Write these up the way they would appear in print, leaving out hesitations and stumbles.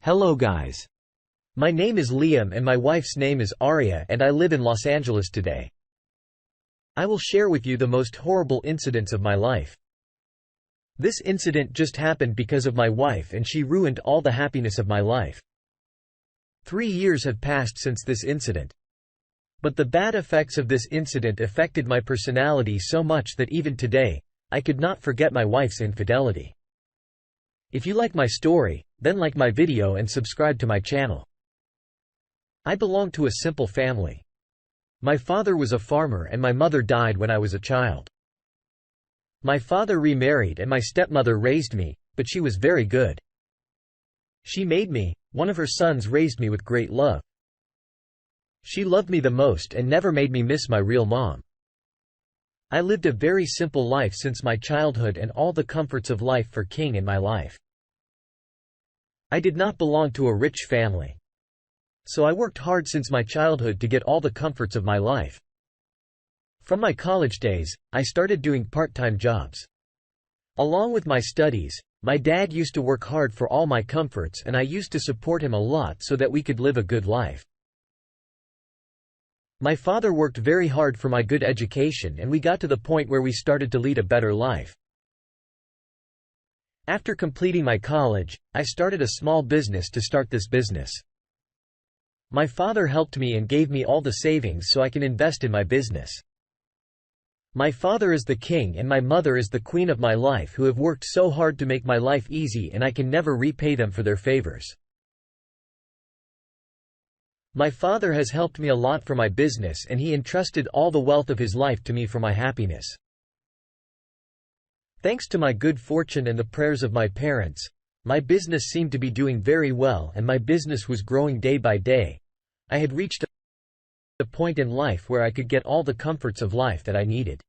Hello guys. My name is Liam and my wife's name is Arya and I live in Los Angeles today. I will share with you the most horrible incidents of my life. This incident just happened because of my wife and she ruined all the happiness of my life. 3 years have passed since this incident. But the bad effects of this incident affected my personality so much that even today, I could not forget my wife's infidelity. If you like my story, then like my video and subscribe to my channel. I belong to a simple family. My father was a farmer and my mother died when I was a child. My father remarried and my stepmother raised me, but she was very good. She made me, one of her sons raised me with great love. She loved me the most and never made me miss my real mom. I lived a very simple life since my childhood and all the comforts of life for king in my life. I did not belong to a rich family. So I worked hard since my childhood to get all the comforts of my life. From my college days, I started doing part-time jobs. Along with my studies, my dad used to work hard for all my comforts and I used to support him a lot so that we could live a good life. My father worked very hard for my good education and we got to the point where we started to lead a better life. After completing my college, I started a small business to start this business. My father helped me and gave me all the savings so I can invest in my business. My father is the king and my mother is the queen of my life who have worked so hard to make my life easy and I can never repay them for their favors. My father has helped me a lot for my business and he entrusted all the wealth of his life to me for my happiness. Thanks to my good fortune and the prayers of my parents, my business seemed to be doing very well and my business was growing day by day. I had reached a point in life where I could get all the comforts of life that I needed.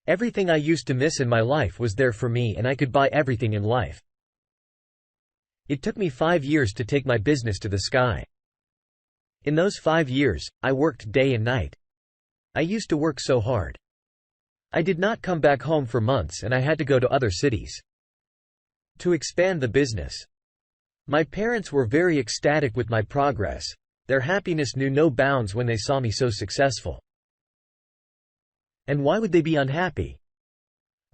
Everything I used to miss in my life was there for me and I could buy everything in life. It took me 5 years to take my business to the sky. In those 5 years, I worked day and night. I used to work so hard. I did not come back home for months and I had to go to other cities to expand the business. My parents were very ecstatic with my progress. Their happiness knew no bounds when they saw me so successful. And why would they be unhappy?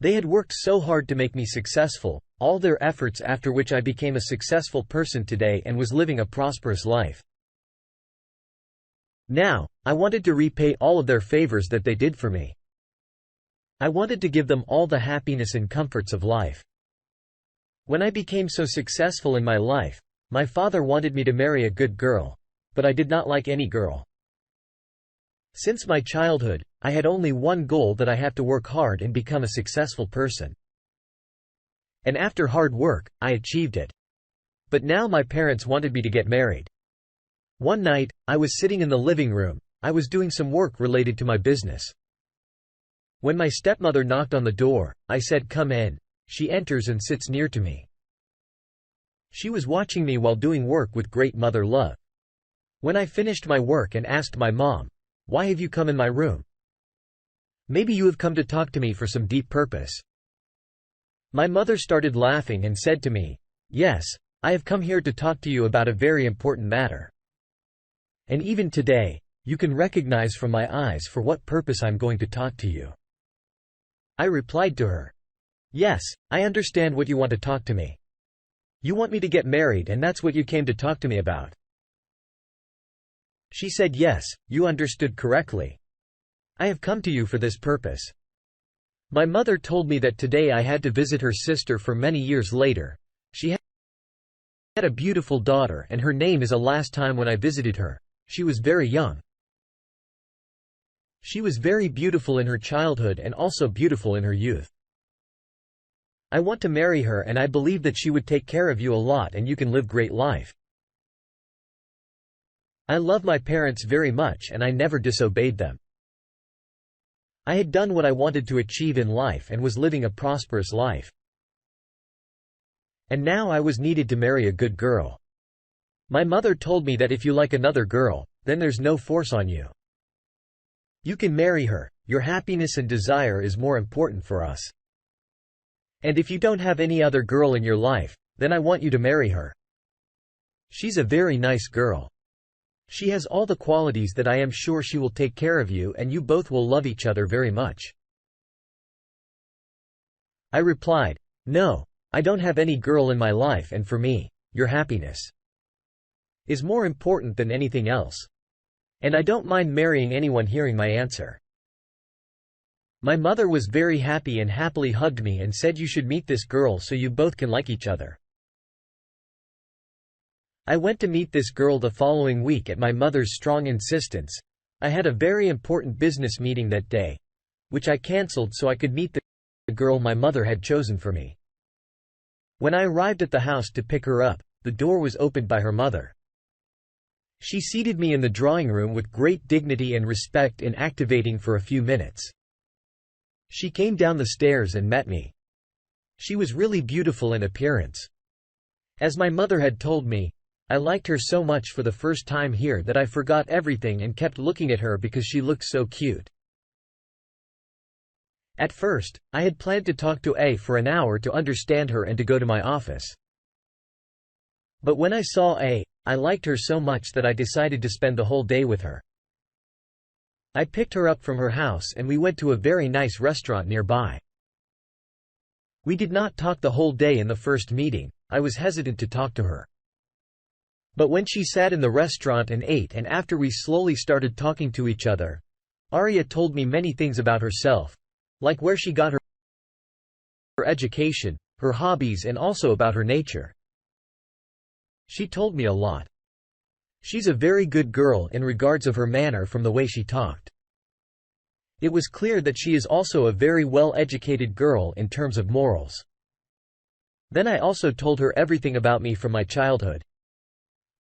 They had worked so hard to make me successful, all their efforts after which I became a successful person today and was living a prosperous life. Now, I wanted to repay all of their favors that they did for me. I wanted to give them all the happiness and comforts of life. When I became so successful in my life, my father wanted me to marry a good girl, but I did not like any girl. Since my childhood, I had only one goal, that I have to work hard and become a successful person. And after hard work, I achieved it. But now my parents wanted me to get married. One night, I was sitting in the living room. I was doing some work related to my business. When my stepmother knocked on the door, I said, "Come in." She enters and sits near to me. She was watching me while doing work with great mother love. When I finished my work and asked my mom, "Why have you come in my room? Maybe you have come to talk to me for some deep purpose." My mother started laughing and said to me, "Yes, I have come here to talk to you about a very important matter. And even today, you can recognize from my eyes for what purpose I'm going to talk to you." I replied to her, "Yes, I understand what you want to talk to me. You want me to get married and that's what you came to talk to me about." She said, "Yes, you understood correctly. I have come to you for this purpose." My mother told me that today I had to visit her sister for many years later. She had a beautiful daughter and her name is. Last time when I visited her, she was very young. She was very beautiful in her childhood and also beautiful in her youth. I want to marry her and I believe that she would take care of you a lot and you can live great life. I love my parents very much and I never disobeyed them. I had done what I wanted to achieve in life and was living a prosperous life. And now I was needed to marry a good girl. My mother told me that if you like another girl, then there's no force on you. You can marry her, your happiness and desire is more important for us. And if you don't have any other girl in your life, then I want you to marry her. She's a very nice girl. She has all the qualities that I am sure she will take care of you and you both will love each other very much." I replied, "No, I don't have any girl in my life, and for me, your happiness is more important than anything else. And I don't mind marrying anyone." Hearing my answer, my mother was very happy and happily hugged me and said, "You should meet this girl so you both can like each other." I went to meet this girl the following week at my mother's strong insistence. I had a very important business meeting that day, which I cancelled so I could meet the girl my mother had chosen for me. When I arrived at the house to pick her up, the door was opened by her mother. She seated me in the drawing room with great dignity and respect, inactivating for a few minutes. She came down the stairs and met me. She was really beautiful in appearance. As my mother had told me, I liked her so much for the first time here that I forgot everything and kept looking at her because she looked so cute. At first, I had planned to talk to A for an hour to understand her and to go to my office. But when I saw A, I liked her so much that I decided to spend the whole day with her. I picked her up from her house and we went to a very nice restaurant nearby. We did not talk the whole day in the first meeting. I was hesitant to talk to her. But when she sat in the restaurant and ate, and after we slowly started talking to each other, Arya told me many things about herself, like where she got her education, her hobbies, and also about her nature. She told me a lot. She's a very good girl in regards of her manner from the way she talked. It was clear that she is also a very well-educated girl in terms of morals. Then I also told her everything about me from my childhood.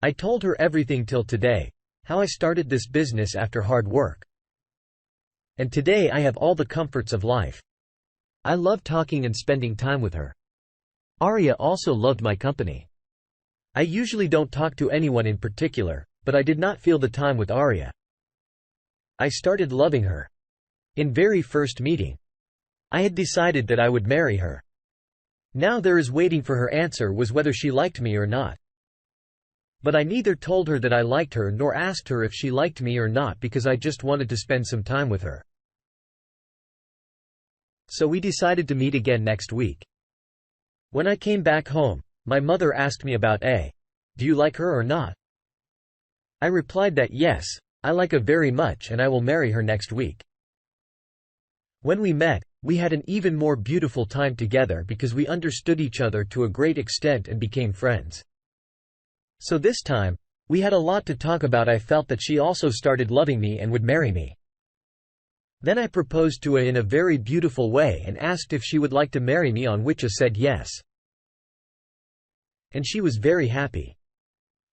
I told her everything till today, how I started this business after hard work. And today I have all the comforts of life. I love talking and spending time with her. Arya also loved my company. I usually don't talk to anyone in particular, but I did not feel the time with Arya. I started loving her. In very first meeting, I had decided that I would marry her. Now there is waiting for her answer was whether she liked me or not. But I neither told her that I liked her nor asked her if she liked me or not because I just wanted to spend some time with her. So we decided to meet again next week. When I came back home, my mother asked me about A. Do you like her or not? I replied that yes, I like her very much and I will marry her next week. When we met, we had an even more beautiful time together because we understood each other to a great extent and became friends. So this time, we had a lot to talk about. I felt that she also started loving me and would marry me. Then I proposed to her in a very beautiful way and asked if she would like to marry me, on which she said yes. And she was very happy.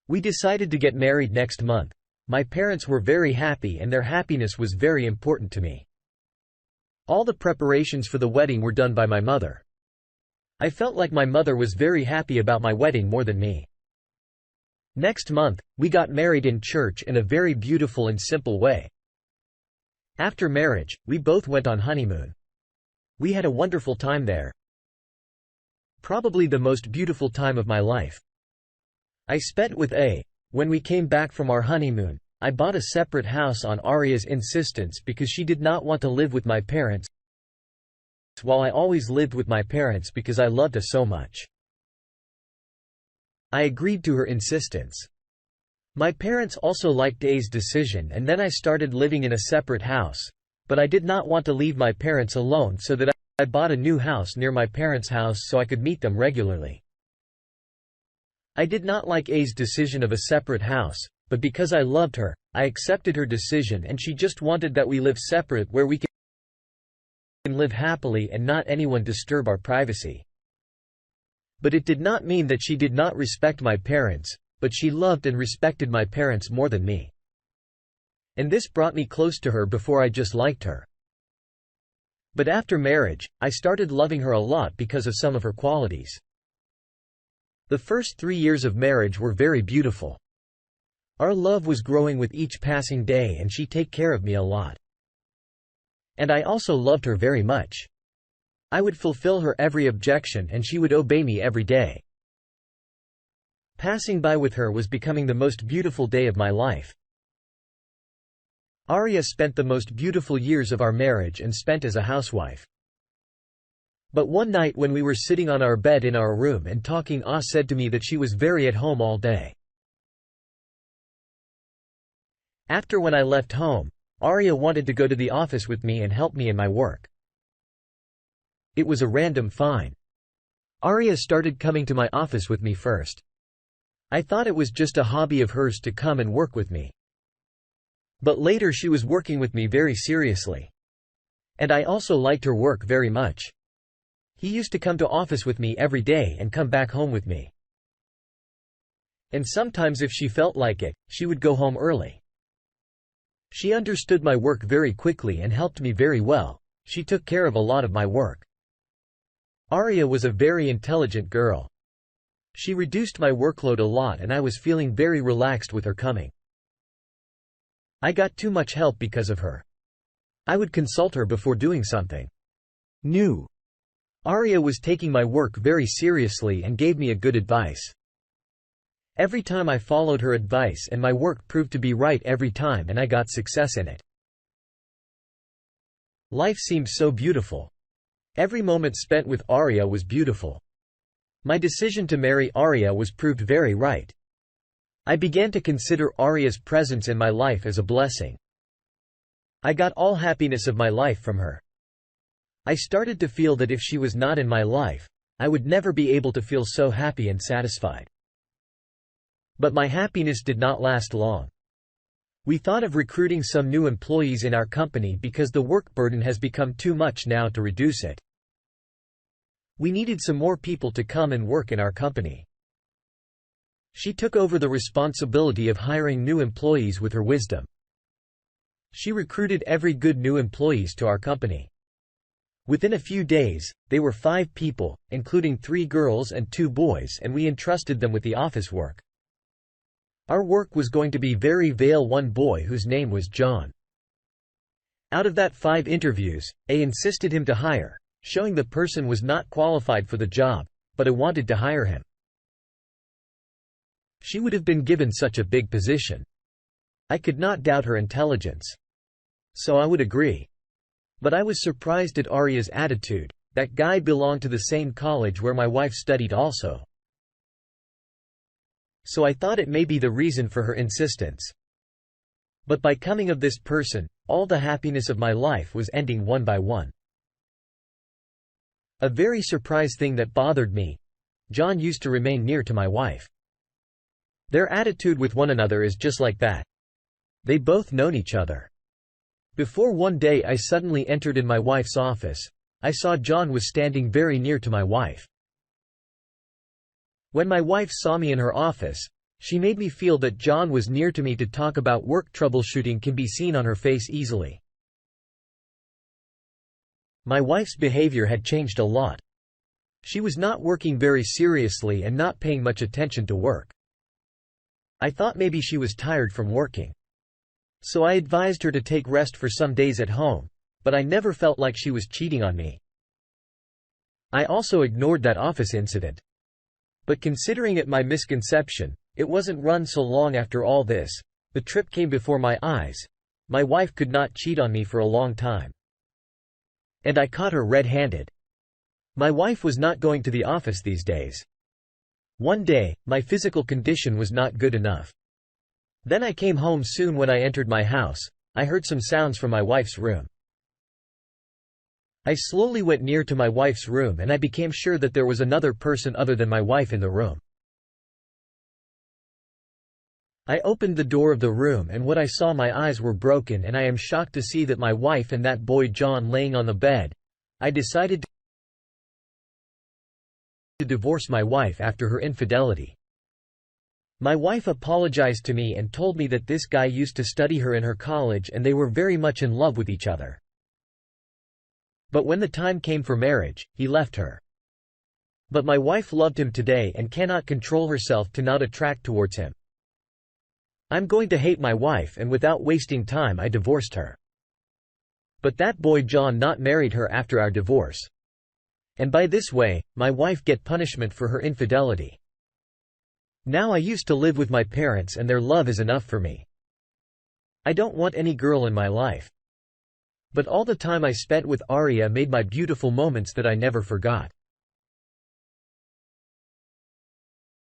We decided to get married next month. My parents were very happy and their happiness was very important to me. All the preparations for the wedding were done by my mother. I felt like my mother was very happy about my wedding more than me. Next month, we got married in church in a very beautiful and simple way. After marriage, we both went on honeymoon. We had a wonderful time there. Probably the most beautiful time of my life. I spent with A. When we came back from our honeymoon, I bought a separate house on Arya's insistence because she did not want to live with my parents, while I always lived with my parents because I loved her so much. I agreed to her insistence. My parents also liked A's decision, and then I started living in a separate house, but I did not want to leave my parents alone, so that I bought a new house near my parents' house so I could meet them regularly. I did not like A's decision of a separate house, but because I loved her, I accepted her decision, and she just wanted that we live separate where we can live happily and not anyone disturb our privacy. But it did not mean that she did not respect my parents, but she loved and respected my parents more than me. And this brought me close to her. Before I just liked her. But after marriage, I started loving her a lot because of some of her qualities. The first 3 years of marriage were very beautiful. Our love was growing with each passing day and she take care of me a lot. And I also loved her very much. I would fulfill her every objection and she would obey me every day. Passing by with her was becoming the most beautiful day of my life. Arya spent the most beautiful years of our marriage and spent as a housewife. But one night when we were sitting on our bed in our room and talking, said to me that she was very at home all day. After when I left home, Arya wanted to go to the office with me and help me in my work. It was a random find. Arya started coming to my office with me first. I thought it was just a hobby of hers to come and work with me. But later she was working with me very seriously. And I also liked her work very much. He used to come to office with me every day and come back home with me. And sometimes if she felt like it, she would go home early. She understood my work very quickly and helped me very well. She took care of a lot of my work. Arya was a very intelligent girl. She reduced my workload a lot and I was feeling very relaxed with her coming. I got too much help because of her. I would consult her before doing something new. Arya was taking my work very seriously and gave me a good advice. Every time I followed her advice and my work proved to be right every time and I got success in it. Life seemed so beautiful. Every moment spent with Arya was beautiful. My decision to marry Arya was proved very right. I began to consider Arya's presence in my life as a blessing. I got all happiness of my life from her. I started to feel that if she was not in my life, I would never be able to feel so happy and satisfied. But my happiness did not last long. We thought of recruiting some new employees in our company because the work burden has become too much now to reduce it. We needed some more people to come and work in our company. She took over the responsibility of hiring new employees with her wisdom. She recruited every good new employees to our company. Within a few days, they were 5 people, including 3 girls and 2 boys, and we entrusted them with the office work. Our work was going to be very veil one boy whose name was John. Out of that 5 interviews, A insisted him to hire, showing the person was not qualified for the job, but A wanted to hire him. She would have been given such a big position. I could not doubt her intelligence. So I would agree. But I was surprised at Arya's attitude. That guy belonged to the same college where my wife studied also. So I thought it may be the reason for her insistence. But by coming of this person, all the happiness of my life was ending one by one. A very surprise thing that bothered me: John used to remain near to my wife. Their attitude with one another is just like that. They both known each other. Before one day I suddenly entered in my wife's office, I saw John was standing very near to my wife. When my wife saw me in her office, she made me feel that John was near to me to talk about work. Troubleshooting can be seen on her face easily. My wife's behavior had changed a lot. She was not working very seriously and not paying much attention to work. I thought maybe she was tired from working. So I advised her to take rest for some days at home, but I never felt like she was cheating on me. I also ignored that office incident. But considering it my misconception, it wasn't run so long after all this. The trip came before my eyes. My wife could not cheat on me for a long time. And I caught her red-handed. My wife was not going to the office these days. One day, my physical condition was not good enough. Then I came home soon. When I entered my house, I heard some sounds from my wife's room. I slowly went near to my wife's room and I became sure that there was another person other than my wife in the room. I opened the door of the room and what I saw, my eyes were broken and I am shocked to see that my wife and that boy John laying on the bed. I decided to divorce my wife after her infidelity. My wife apologized to me and told me that this guy used to study her in her college and they were very much in love with each other. But when the time came for marriage, he left her. But my wife loved him today and cannot control herself to not attract towards him. I'm going to hate my wife, and without wasting time I divorced her. But that boy John not married her after our divorce. And by this way, my wife get punishment for her infidelity. Now I used to live with my parents and their love is enough for me. I don't want any girl in my life. But all the time I spent with Arya made my beautiful moments that I never forgot.